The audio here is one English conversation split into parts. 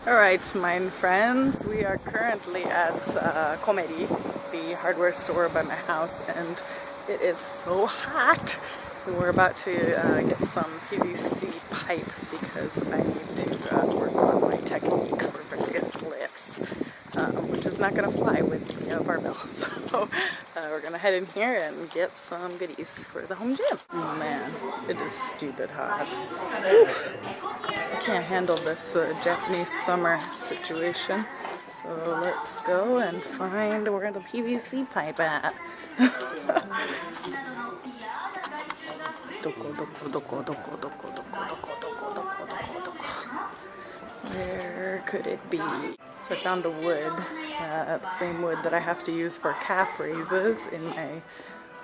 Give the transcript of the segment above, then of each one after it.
Alright, my friends, we are currently at Komeri, the hardware store by my house, and it is so hot. We're about to get some PVC pipe because I need to work on my technique for various lifts, which is not going to fly with the barbell. So we're going to head in here and get some goodies for the home gym. Oh man, it is stupid hot. Oof. I can't handle this Japanese summer situation. So let's go and find where the PVC pipe at. Where could it be? So I found the wood, the same wood that I have to use for calf raises in my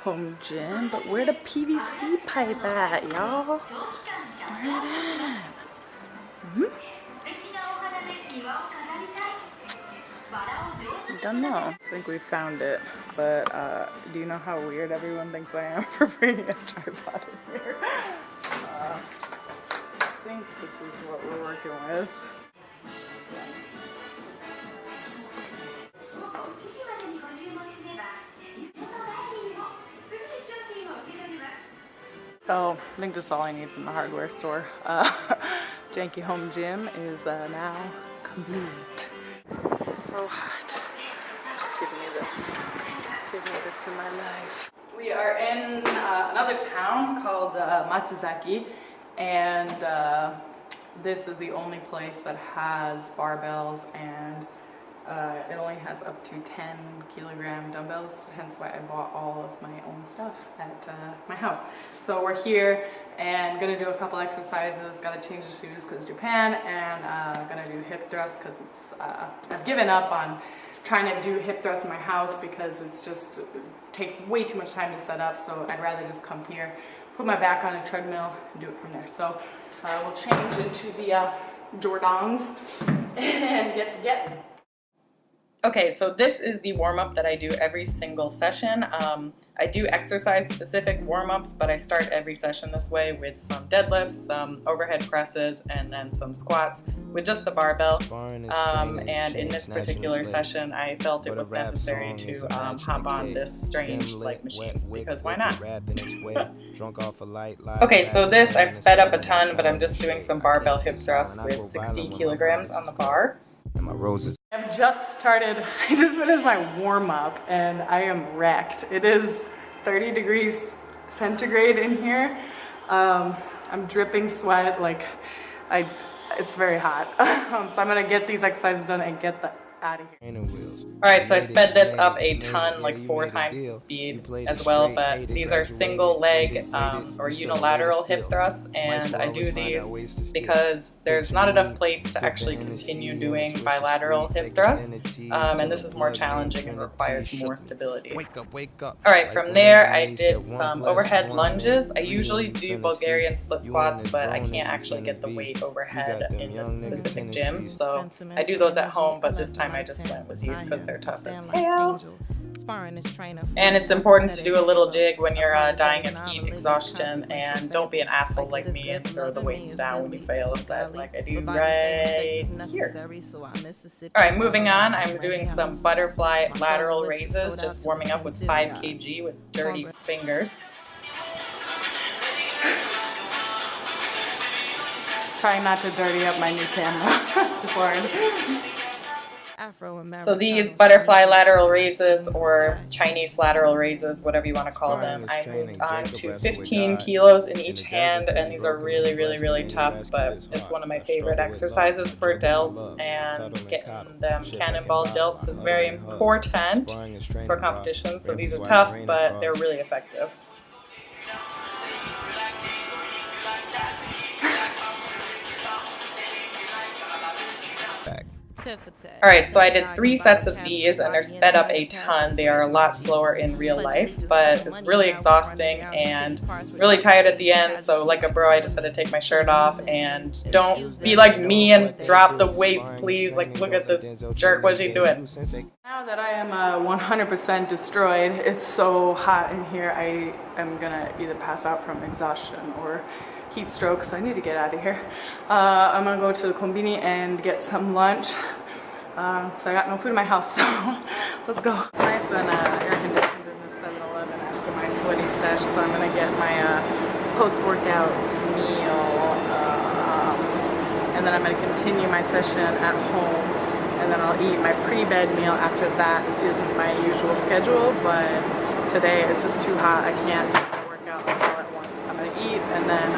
home gym. But where the PVC pipe at, y'all? Where it at? Don't know. I think we found it, but do you know how weird everyone thinks I am for bringing a tripod in here? I think this is what we're working with. Oh, I think that's all I need from the hardware store. Janky home gym is now complete. So hot. Just give me this. Give me this in my life. We are in another town called Matsuzaki, and this is the only place that has barbells, and it only has up to 10 kilogram dumbbells, hence why I bought all of my own stuff at my house. So we're here and gonna do a couple exercises, gotta change the shoes because Japan, and gonna do hip thrusts because it's, I've given up on trying to do hip thrusts in my house because it's just, it takes way too much time to set up, so I'd rather just come here, put my back on a treadmill and do it from there. So we'll change into the Jordans and get to getting. Okay, so this is the warm-up that I do every single session. I do exercise-specific warm-ups, but I start every session this way with some deadlifts, some overhead presses, and then some squats with just the barbell. And in this particular session, I felt it was necessary to hop on this strange leg machine, because why not? Okay, so this I've sped up a ton, but I'm just doing some barbell hip thrusts with 60 kilograms on the bar. And my roses. I've just started, I just finished my warm-up and I am wrecked. It is 30 degrees centigrade in here. I'm dripping sweat, like it's very hot. So I'm gonna get these exercises done and get out of here. Alright, so I sped this up a ton, like 4 times the speed as well, but these are single leg or unilateral hip thrusts, and I do these because there's not enough plates to actually continue doing bilateral hip thrusts, and this is more challenging and requires more stability. Alright, from there I did some overhead lunges. I usually do Bulgarian split squats, but I can't actually get the weight overhead in this specific gym, so I do those at home, but this time I just went with these because they're tough as hell. And it's important to do a little jig when you're dying of heat exhaustion, and don't be an asshole like me and throw the weights down when you fail a set like I do right here. Alright, moving on, I'm doing some butterfly lateral raises, just warming up with 5 kg with dirty fingers. Trying not to dirty up my new camera. So these butterfly lateral raises, or Chinese lateral raises, whatever you want to call them, I moved on to 15 kilos in each hand, and these are really, really, really tough, but it's one of my favorite exercises for delts, and getting them cannonball delts is very important for competition. So these are tough, but they're really effective. Alright, so I did 3 sets of these, and they're sped up a ton. They are a lot slower in real life, but it's really exhausting and really tired at the end, so like a bro, I just had to take my shirt off. And don't be like me and drop the weights, please. Like, look at this jerk, what's he doing? Now that I am 100% destroyed, it's so hot in here, I am gonna either pass out from exhaustion or heat stroke, so I need to get out of here. I'm gonna go to the konbini and get some lunch. So I got no food in my house, so let's go. It's nice when air conditioned in the 7-Eleven after my sweaty sesh, so I'm gonna get my post-workout meal, and then I'm gonna continue my session at home, and then I'll eat my pre-bed meal after that. This isn't my usual schedule, but today it's just too hot. I can't do my workout all at once. I'm gonna eat and then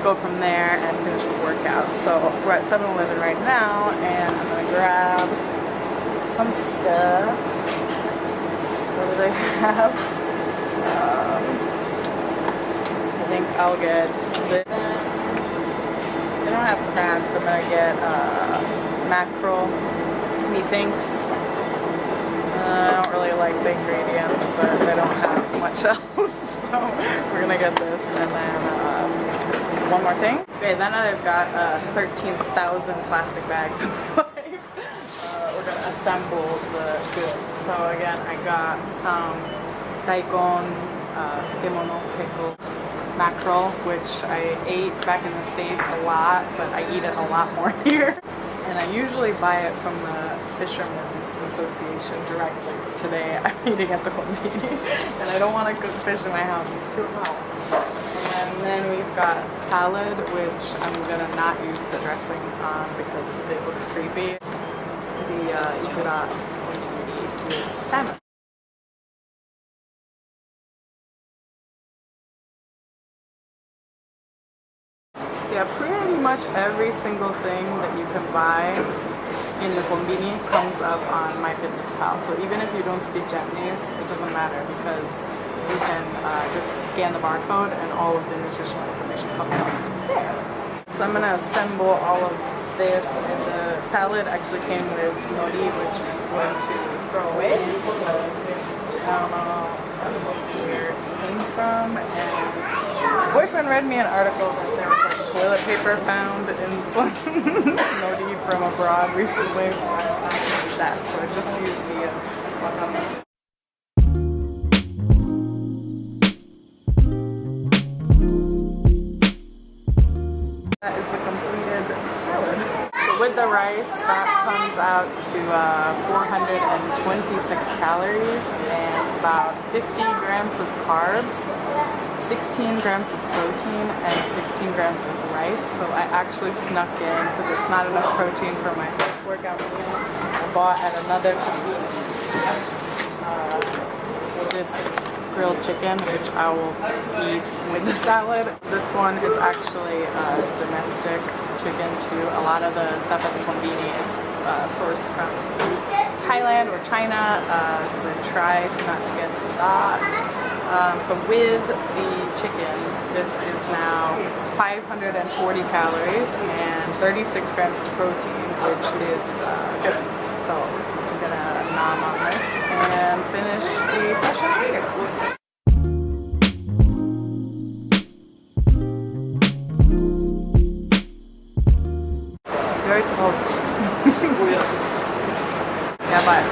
go from there and finish the workout. So we're at 7-Eleven right now, and I'm gonna grab some stuff. What do they have? I think I'll get this. They don't have crabs, so I'm gonna get mackerel, methinks. I don't really like the ingredients, but they don't have much else, so we're gonna get this. And then one more thing. Okay, then I've got 13,000 plastic bags of life. We're gonna assemble the goods. So again, I got some daikon, tsukemono, pickle, mackerel, which I ate back in the States a lot, but I eat it a lot more here. And I usually buy it from the Fishermen's Association directly. Today I'm eating at the konbini, and I don't want to cook fish in my house, it's too hot. And then we've got salad, which I'm gonna not use the dressing on because it looks creepy. The ikura onigiri with salmon. Yeah, pretty much every single thing that you can buy in the konbini comes up on MyFitnessPal. So even if you don't speak Japanese, it doesn't matter because you can just scan the barcode and all of the nutritional information comes up there. So I'm gonna assemble all of this. And the salad actually came with nori, which I'm going to throw away because I don't know where it came from. And my boyfriend read me an article that there was like toilet paper found in some nori from abroad recently, so I don't use that. So I just used the wakame. That is the completed salad. So with the rice, that comes out to 426 calories and about 50 grams of carbs, 16 grams of protein, and 16 grams of rice. So I actually snuck in, because it's not enough protein for my first workout meal, I bought at another convenience this grilled chicken, which I will eat with the salad. This one is actually domestic chicken too. A lot of the stuff at the konbini is sourced from Thailand or China, so try not to get that. So with the chicken, this is now 540 calories and 36 grams of protein, which is good. So I'm gonna nom on this and finish the session later. Very salty. Yeah, but I'm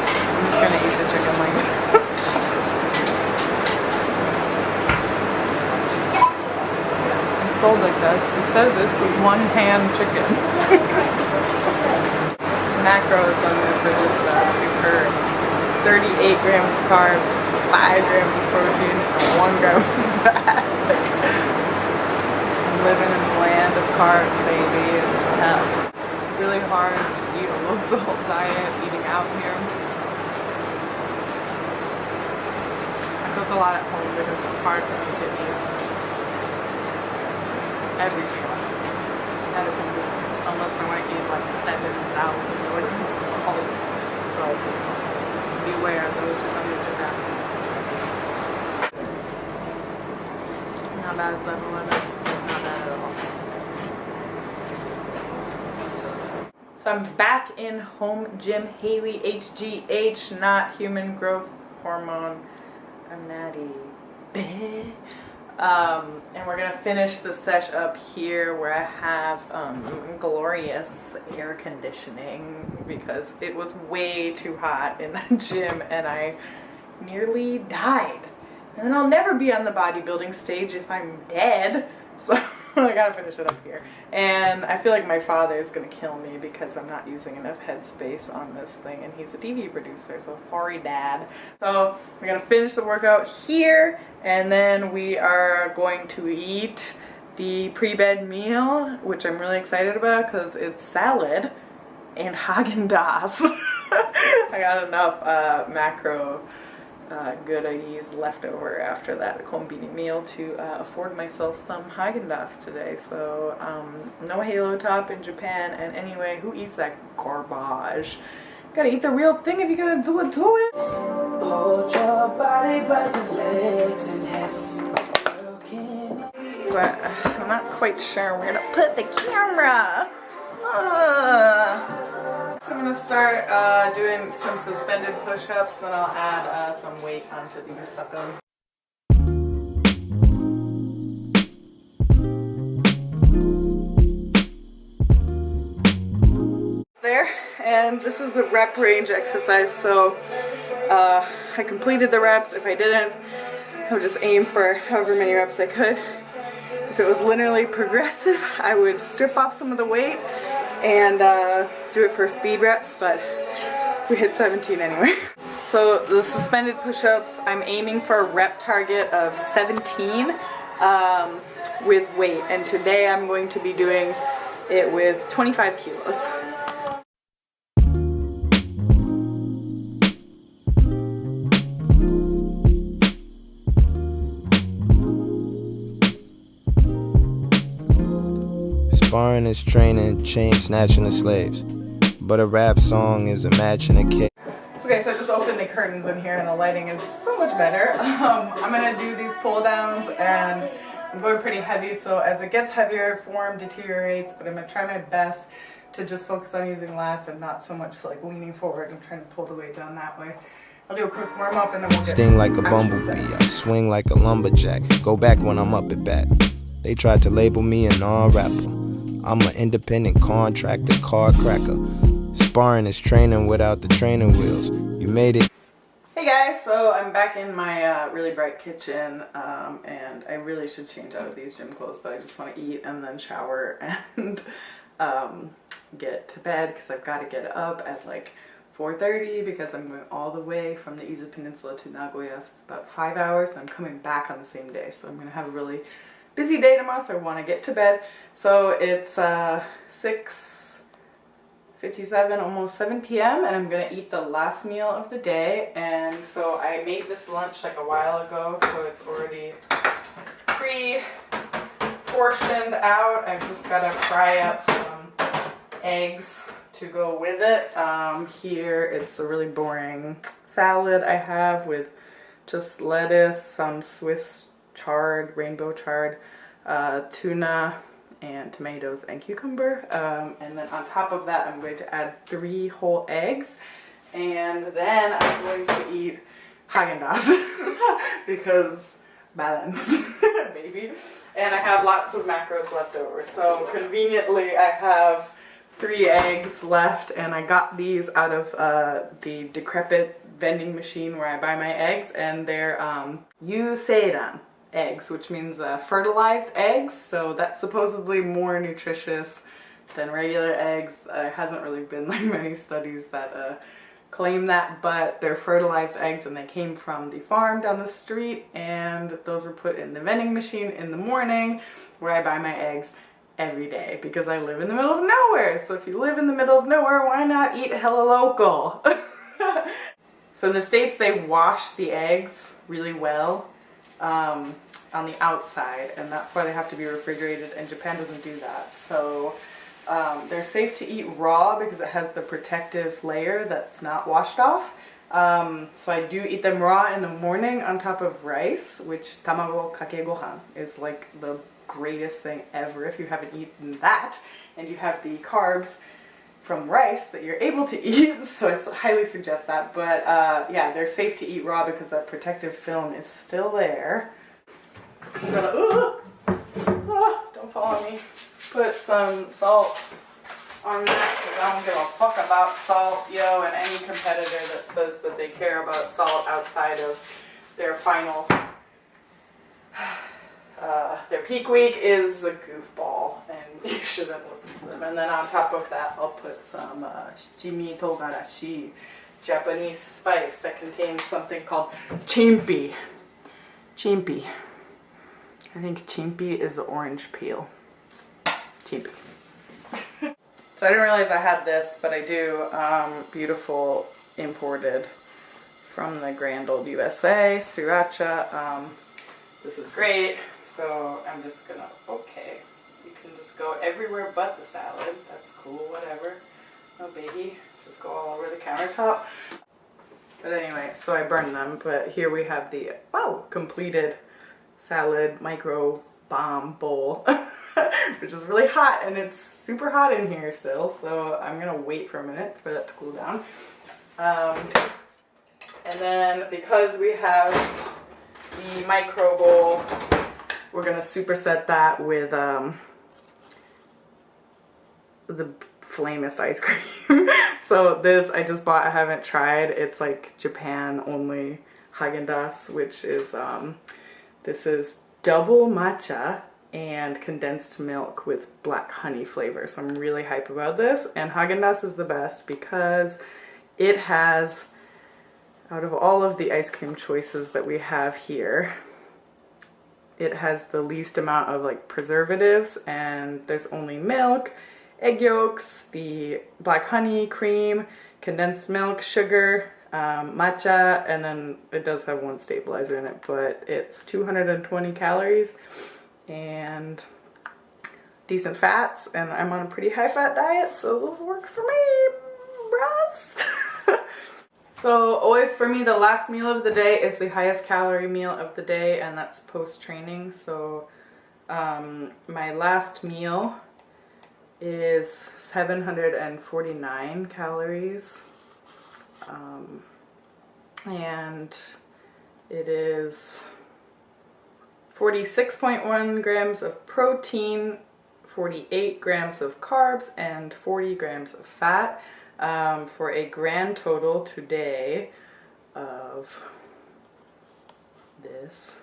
just gonna eat the chicken like this. It's sold like this. It says it's a one-pan chicken. Macros on this are just super. 38 grams of carbs, 5 grams of protein, 1 gram of fat. I'm living in the land of carbs, baby. Health. Really hard to eat a low salt diet, eating out here. I cook a lot at home because it's hard for me to eat every meal at a convenience, unless I want to eat like 7,000 milligrams of salt. So beware those who come to Japan. Not bad as 7-Eleven, not bad at all. So I'm back in home gym. Haley, HGH, not human growth hormone. I'm natty. And we're gonna finish the sesh up here where I have glorious air conditioning because it was way too hot in that gym and I nearly died. And then I'll never be on the bodybuilding stage if I'm dead. So I gotta finish it up here. And I feel like my father is gonna kill me because I'm not using enough headspace on this thing, and he's a TV producer, so sorry, Dad. So we're gonna finish the workout here, and then we are going to eat the pre-bed meal, which I'm really excited about because it's salad and Haagen-Dazs. I got enough macro goodies left over after that combini meal to afford myself some Haagen-Dazs today. So no Heyyooo top in Japan, and anyway, who eats that garbage? Gotta eat the real thing if you're gonna do it, do it. Hold your body by the legs and hips. So I'm not quite sure where to put the camera. So I'm gonna start doing some suspended push-ups, then I'll add some weight onto these suckers. There, and this is a rep range exercise, so I completed the reps. If I didn't, I would just aim for however many reps I could. If it was linearly progressive, I would strip off some of the weight and do it for speed reps, but we hit 17 anyway. So the suspended push-ups, I'm aiming for a rep target of 17 with weight, and today I'm going to be doing it with 25 kilos. Sparring is training, chain snatching the slaves. But a rap song is a match and a kick. Okay, so I just opened the curtains in here and the lighting is so much better. I'm gonna do these pull downs, and I'm going pretty heavy, so as it gets heavier, form deteriorates, but I'm gonna try my best to just focus on using lats and not so much like leaning forward and trying to pull the weight down that way. I'll do a quick warm up and then we'll get sting like a bumblebee, I swing like a lumberjack. Go back when I'm up at bat. They tried to label me a non-rapper. I'm an independent contractor, car cracker. Sparring is training without the training wheels. You made it. Hey guys, so I'm back in my really bright kitchen, and I really should change out of these gym clothes, but I just want to eat and then shower and get to bed because I've got to get up at like 4:30 because I'm going all the way from the Izu Peninsula to Nagoya. So it's about 5 hours, and I'm coming back on the same day, so I'm going to have a really busy day tomorrow, so I want to get to bed. So it's 6:57, almost 7 p.m. and I'm gonna eat the last meal of the day. And so I made this lunch like a while ago, so it's already pre-portioned out. I've just gotta fry up some eggs to go with it. Here it's a really boring salad I have with just lettuce, some Swiss chard, rainbow chard, tuna, and tomatoes and cucumber. And then on top of that, I'm going to add 3 whole eggs, and then I'm going to eat Haagen-Dazs because balance, baby. And I have lots of macros left over. So conveniently, I have 3 eggs left, and I got these out of the decrepit vending machine where I buy my eggs, and they're Yuseiran eggs, which means fertilized eggs, so that's supposedly more nutritious than regular eggs. There hasn't really been like many studies that claim that, but they're fertilized eggs and they came from the farm down the street, and those were put in the vending machine in the morning where I buy my eggs every day because I live in the middle of nowhere. So if you live in the middle of nowhere, why not eat hella local? So in the States, they wash the eggs really well on the outside, and that's why they have to be refrigerated, and Japan doesn't do that. So they're safe to eat raw because it has the protective layer that's not washed off. So I do eat them raw in the morning on top of rice, which tamago kake gohan is like the greatest thing ever if you haven't eaten that, and you have the carbs from rice that you're able to eat, so I highly suggest that. But yeah, they're safe to eat raw because that protective film is still there. I'm gonna, don't follow me, put some salt on that because I don't give a fuck about salt, yo, and any competitor that says that they care about salt outside of their final their peak week is a goofball, and you shouldn't listen to them. And then on top of that, I'll put some shichimi togarashi, Japanese spice that contains something called chimpi. Chimpi. I think chimpi is the orange peel. Chimpi. So I didn't realize I had this, but I do. Beautiful imported from the grand old USA, sriracha. This is great. So I'm just gonna, okay, you can just go everywhere but the salad. That's cool, whatever. No biggie. Just go all over the countertop. But anyway, so I burned them, but here we have the, wow, completed salad micro bomb bowl, which is really hot, and it's super hot in here still, so I'm gonna wait for a minute for that to cool down. And then because we have the micro bowl, we're gonna superset that with the Flamest ice cream. So this I just bought, I haven't tried. It's like Japan only Haagen-Dazs, which is this is double matcha and condensed milk with black honey flavor. So I'm really hype about this. And Haagen-Dazs is the best because it has, out of all of the ice cream choices that we have here, it has the least amount of like preservatives, and there's only milk, egg yolks, the black honey, cream, condensed milk, sugar, matcha, and then it does have one stabilizer in it, but it's 220 calories and decent fats, and I'm on a pretty high fat diet, so this works for me, bros. So always for me, the last meal of the day is the highest calorie meal of the day, and that's post-training. So my last meal is 749 calories, and it is 46.1 grams of protein, 48 grams of carbs, and 40 grams of fat, for a grand total today of this.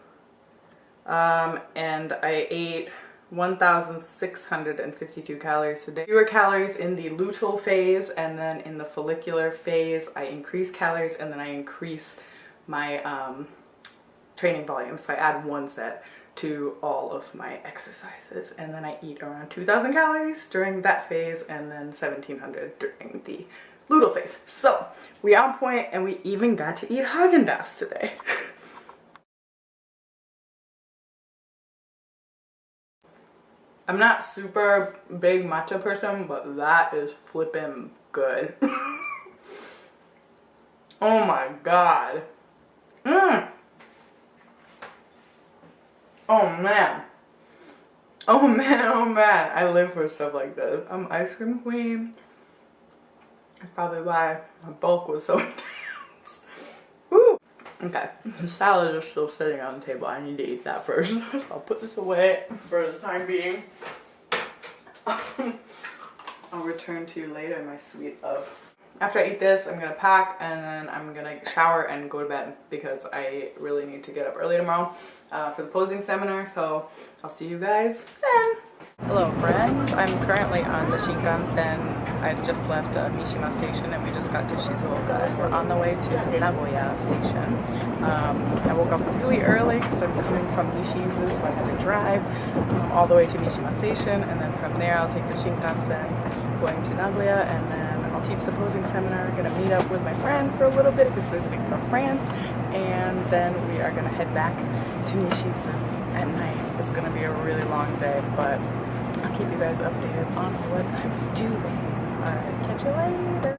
And I ate 1,652 calories today. Fewer calories in the luteal phase, and then in the follicular phase I increase calories, and then I increase my training volume. So I add one set to all of my exercises, and then I eat around 2,000 calories during that phase, and then 1,700 during the luteal phase. So we on point, and we even got to eat Haagen-Dazs today. I'm not super big matcha person, but that is flippin' good. Oh my god. Oh man. Oh man, oh man. I live for stuff like this. I'm ice cream queen. That's probably why my bulk was so intense. Woo! Okay, the salad is still sitting on the table. I need to eat that first. So I'll put this away for the time being. I'll return to you later, my sweet love. After I eat this, I'm gonna pack, and then I'm gonna shower and go to bed because I really need to get up early tomorrow for the posing seminar. So I'll see you guys then. Hello friends, I'm currently on the Shinkansen. I just left Mishima Station, and we just got to Shizuoka, and we're on the way to Nagoya Station. I woke up really early because I'm coming from Nishizu, so I had to drive all the way to Mishima Station, and then from there I'll take the Shinkansen going to Nagoya, and then I'll teach the posing seminar. I'm gonna meet up with my friend for a little bit who's visiting from France, and then we are gonna head back to Nishizu at night. It's gonna be a really long day, but I'll keep you guys updated on what I'm doing. Alright, catch you later.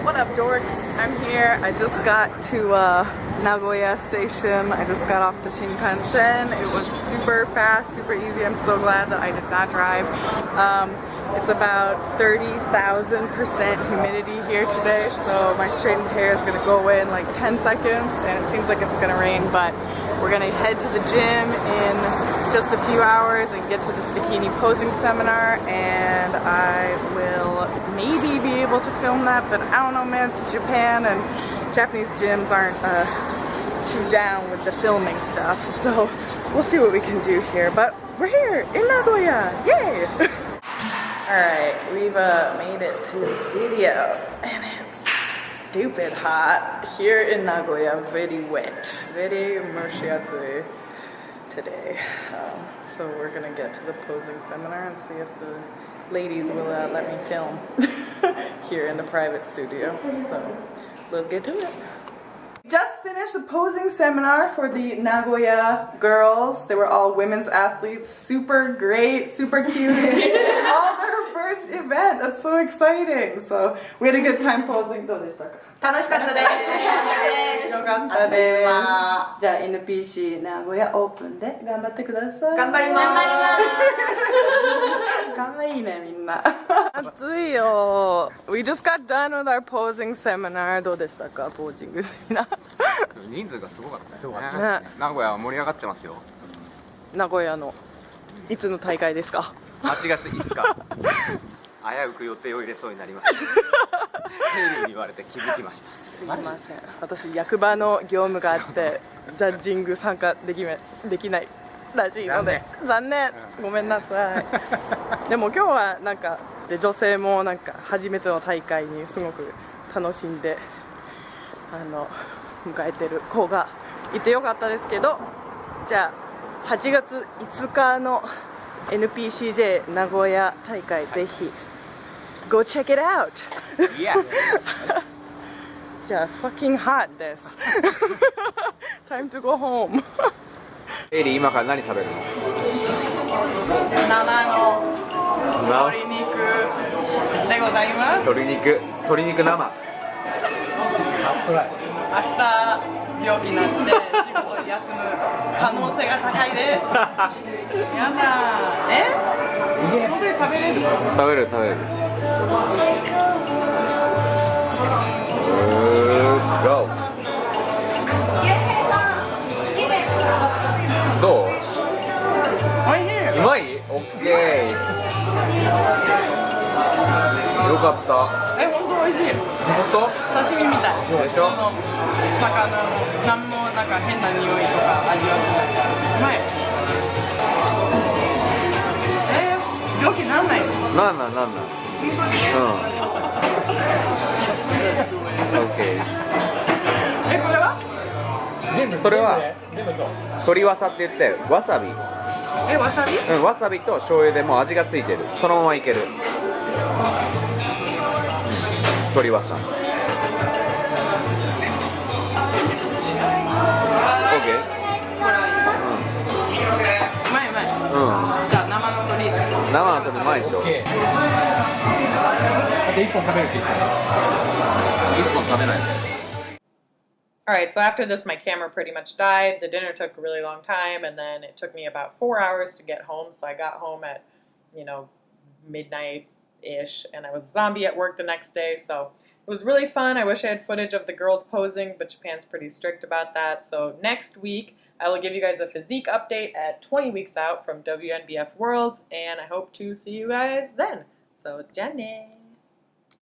What up, dorks? I'm here. I just got to Nagoya Station. I just got off the Shinkansen. It was super fast, super easy. I'm so glad that I did not drive. It's about 30,000% humidity here today, so my straightened hair is gonna go away in like 10 seconds, and it seems like it's gonna rain, but we're gonna head to the gym in just a few hours and get to this bikini posing seminar, and I will maybe be able to film that, but I don't know, man. It's Japan, and Japanese gyms aren't too down with the filming stuff, so we'll see what we can do here. But we're here in Nagoya, yay! Alright, we've made it to the studio, and it's stupid hot here in Nagoya, very wet, very mushiatsui today. So we're gonna get to the posing seminar and see if the ladies will let me film here in the private studio. So let's get to it. Just finished the posing seminar for the Nagoya girls. They were all women's athletes, super great, super cute. All their first event. That's so exciting. So we had a good time posing. どうでしたか？楽しかったです。よかったです。じゃあ NPC 名古屋オープンで頑張ってください。頑張ります。かわいいねみんな。暑いよ。We just got done with our posing seminar. どうでしたか？ポージングセミナー。人数がすごかったよね。名古屋は盛り上がってますよ。名古屋のいつの大会ですか8月5日。危うく予定を入れそうになりました。ヘイリーに言われて気づきました。すいません。私役場の業務があってジャッジング参加できないらしいので残念。ごめんなさい。でも今日はなんかで女性もなんか初めての大会にすごく楽しんで迎えてる子がいてよかったですけど、じゃあ8月5日の NPCJ 名古屋大会ぜひ Go check it out! Yeah. じゃあ fucking hot です。Time to go home. ヘイリー今から何食べるの？生の鶏肉でございます。鶏肉生。明日病気になって仕事休む可能性が高いです。やだ本当に食べれる？食べる。Go。どう？おいしい。うまい？オッケー。よかった。本当美味しい。本当？刺身みたい。でしょ？魚の何もなんか変な匂いとか味はしない。うまい。病気なんないの？なん。うん。オッケー。これは？それは鶏わさって言ってわさび。わさび？うん、わさびと醤油でもう味がついてる。そのままいける。鶏わさ。オッケー。うまい。じゃあ生の鶏うまいでしょ。あと1本食べるって言ったら1本食べない。Alright, so after this my camera pretty much died. The dinner took a really long time, and then it took me about 4 hours to get home. So I got home at, midnight-ish, and I was a zombie at work the next day. So it was really fun. I wish I had footage of the girls posing, but Japan's pretty strict about that. So next week I will give you guys a physique update at 20 weeks out from WNBF Worlds, and I hope to see you guys then. So, じゃあね